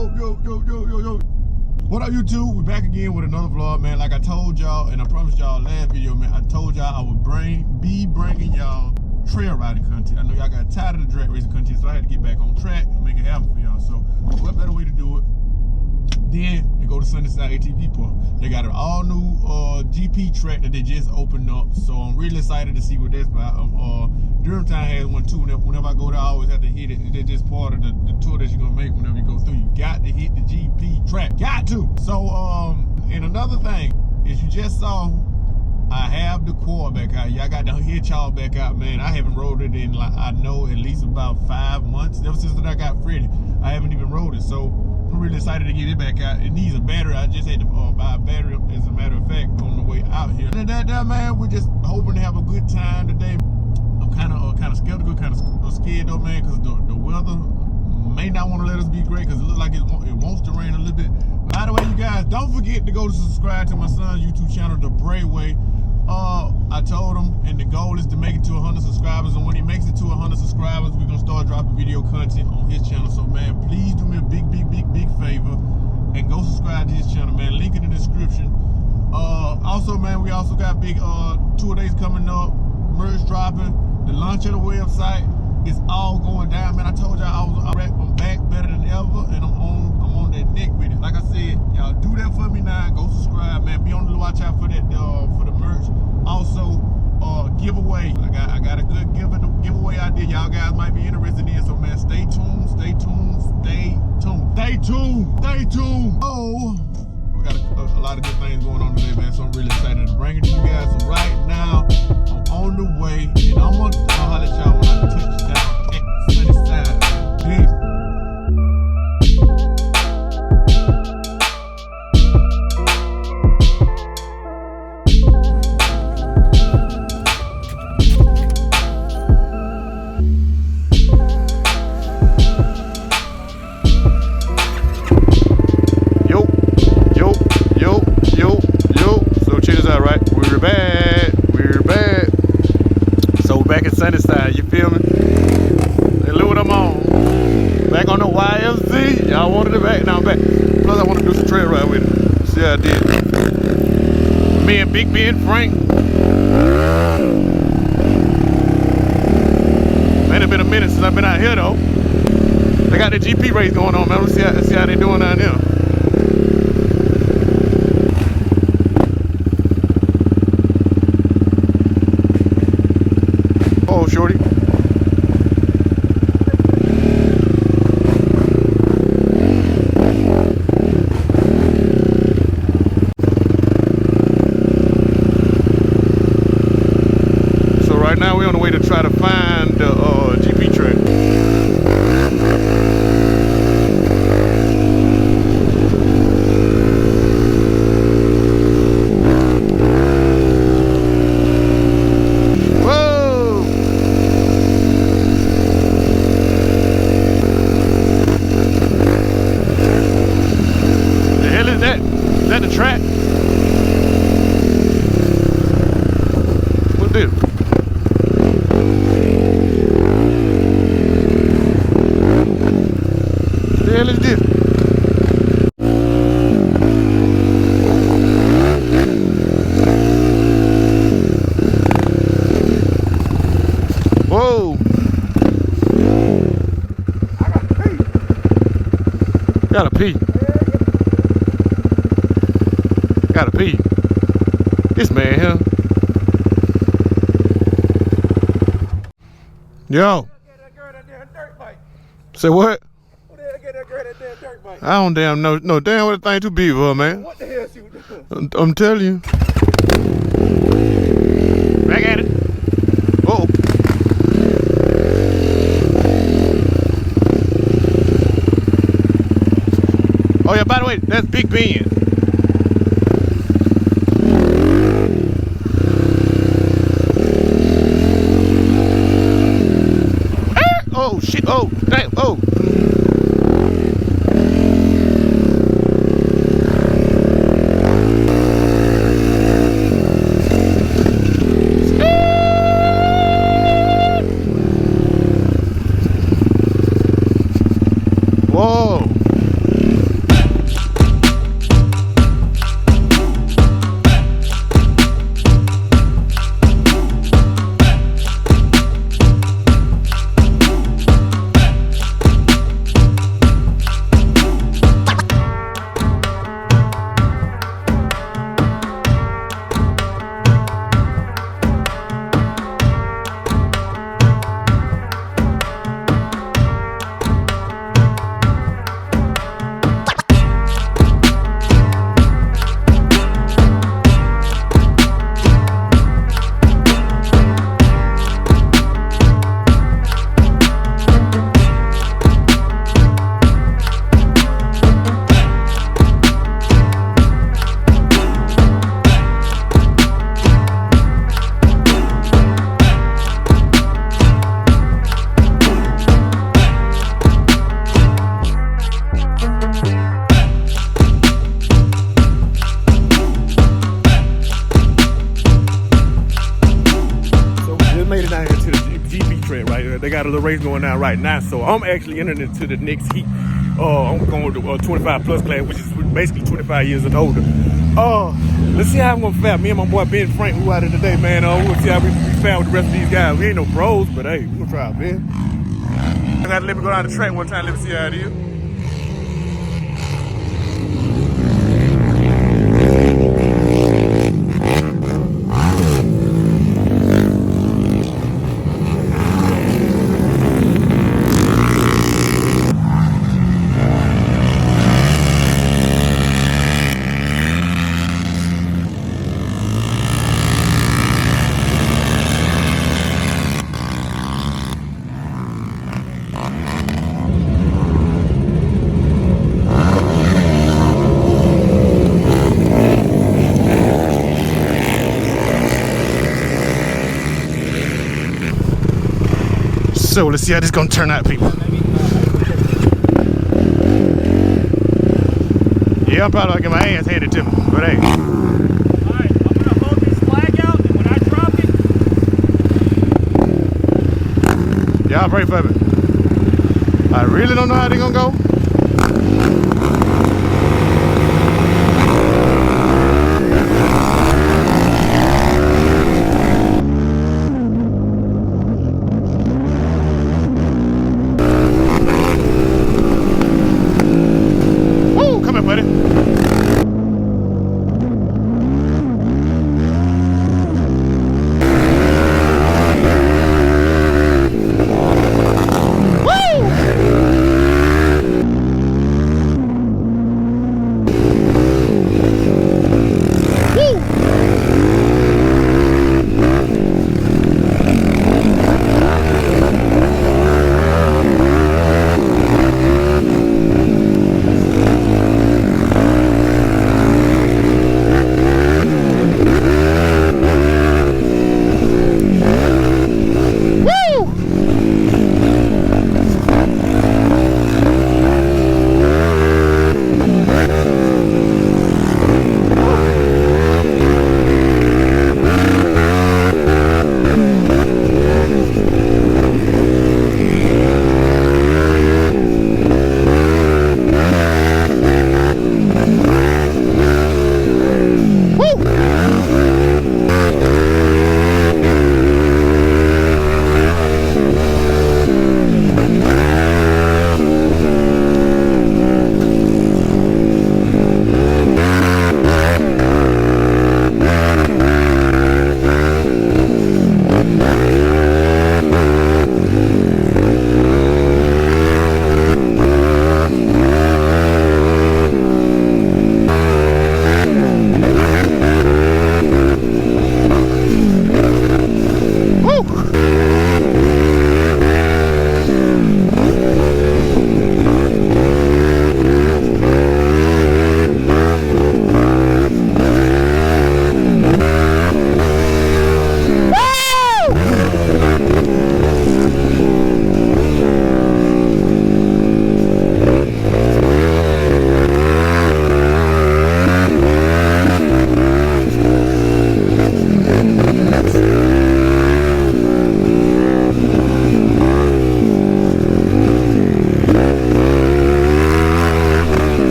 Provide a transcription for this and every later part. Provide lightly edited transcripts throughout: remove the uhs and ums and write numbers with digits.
Yo. What up, YouTube? We're back again with another vlog, man. Like I told y'all, and I promised y'all last video, man, I told y'all I would be bringing y'all trail riding content. I know y'all got tired of the drag racing content, so I had to get back on track and make it happen for y'all. So what better way to do it than to go to Sunnyside ATV Park. They got an all new GP track that they just opened up, so I'm really excited to see what that's about. Durhamtown has one too. Whenever I go there, I always have to hit it. It's just part of the tour that you're gonna make whenever you go through. You got to hit the GP track. Got to. So and another thing is, you just saw I have the quad back out. Y'all got the hitch y'all back out, man. I haven't rode it in, like, I know, at least about 5 months. Ever since I got Freddie, I haven't even rode it. So I'm really excited to get it back out. It needs a battery. I just had to buy a battery, as a matter of fact, on the way out here. And that man, we're just hoping to have a good time today. I'm kind of skeptical, kind of scared though, man, because the weather may not want to let us be great, because it looks like it wants to rain a little bit. But by the way, you guys, don't forget to go to subscribe to my son's YouTube channel, The Bray Way. I told him, and the goal is to make it to 100 subscribers, and when he makes it to 100 subscribers, we're gonna start dropping video content on his channel. So man, please do me a big favor and go subscribe to his channel, man. Link in the description. Also, man, we also got big tour days coming up, merch dropping, the launch of the website. It's all going down, man. I told y'all I'm back better than ever, and I'm on that neck with it. Like I said, y'all do that for me now. Go subscribe, man. Be on the watch out for that for the merch. Also, giveaway. I got a good giveaway idea. Y'all guys might be interested in. So man, stay tuned. Oh, we got a lot of good things going on today, man. So I'm really excited to bring it to you guys. So right now, I'm on the way, and I'm gonna holler at y'all when I touch down at Sunnyside. Peace. Back in Sunnyside, you feel me? And look what I'm on. Back on the YFZ. Y'all wanted it back, now I'm back. Plus I want to do some trail ride with it. See how I did. Me and Big Ben Frank. Man, it's been a minute since I've been out here though. They got the GP race going on, man. Let's see how they doing down there. Oh, shorty. So right now we're on the way to try to find the GP track. Is that the track? What's this? What the hell is this? Whoa! I gotta pee. Gotta pee. This man here. Yo. Say what? I don't damn know. No damn what the thing too big for, man. What the hell she was doing? I'm telling you. Back at it. Uh-oh. Oh yeah, by the way, that's Big Ben. Oh shit, oh, damn, oh. Whoa. little race going on right now. So I'm actually entering into the next heat. I'm going to 25 plus class, which is basically 25 years and older. Let's see how I'm gonna fare. Me and my boy Ben Frank, who out here today, man. We'll see how we fare with the rest of these guys. We ain't no pros, but hey, we gonna try our best. I gotta let me go down the track one time, let me see how it is. So let's see how this is gonna turn out, people. Yeah, I'm probably gonna get my ass handed to me, but hey. Alright, I'm gonna hold this flag out, and when I drop it, y'all pray for me. I really don't know how they're gonna go.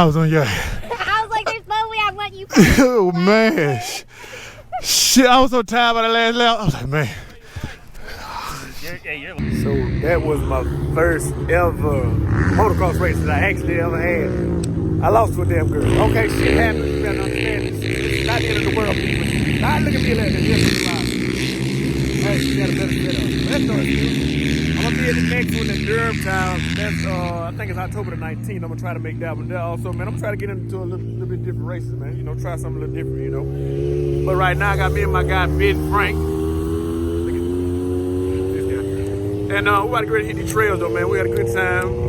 I was on your. I was like, there's no way I want you. Oh man, shit! I was so tired by the last lap. I was like, man. So that was my first ever motocross race that I actually ever had. I lost to a damn girl. Okay, shit happens. You gotta understand this. It's not the end of the world, people. Now look at me like this. Hey, you got a better setup. That's no excuse. I'm gonna be at the next one in Durham Town. That's I think it's October the 19th. I'm gonna try to make that one there also, man. I'm gonna try to get into a little bit different races, man. You know, try something a little different, you know. But right now I got me and my guy Ben Frank. Look at this guy. And we about to go ahead and hit these trails though, man. We had a good time.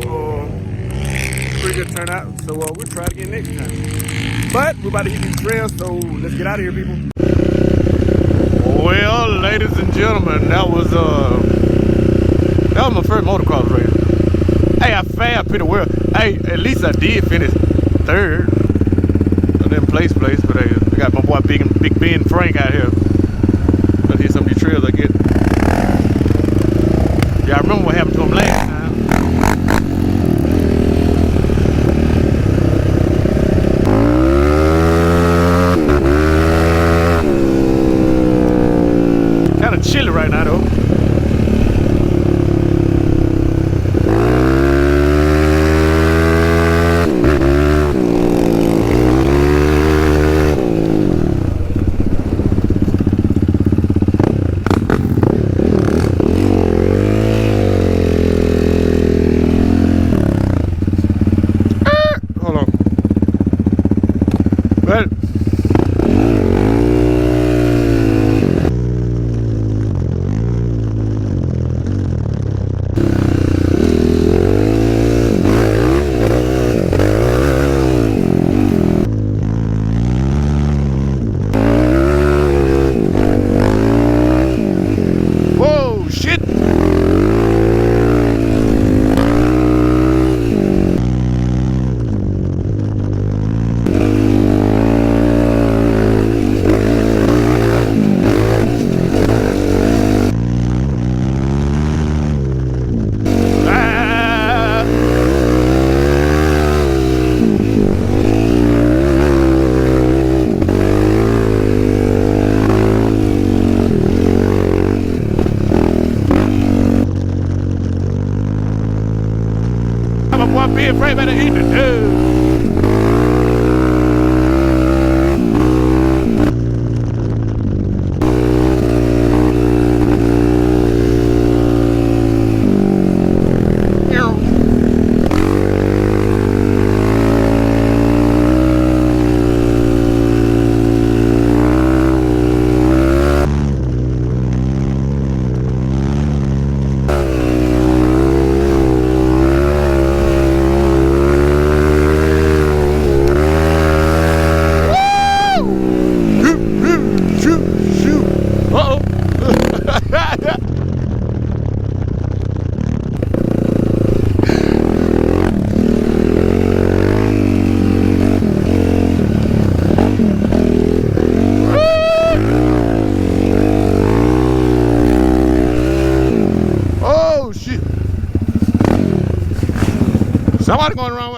Pretty good turnout. So we'll try it again next time. But we're about to hit these trails, so let's get out of here, people. Well, ladies and gentlemen, that was my first motocross race. Hey, I failed pretty well. Hey, at least I did finish third. I didn't place, but I got my boy Big Ben Frank out here. Let's hit some of these trails I get. Yeah, I remember what happened to him last time. Kind of chilly right now, though. Be afraid better eat the dude. Somebody going around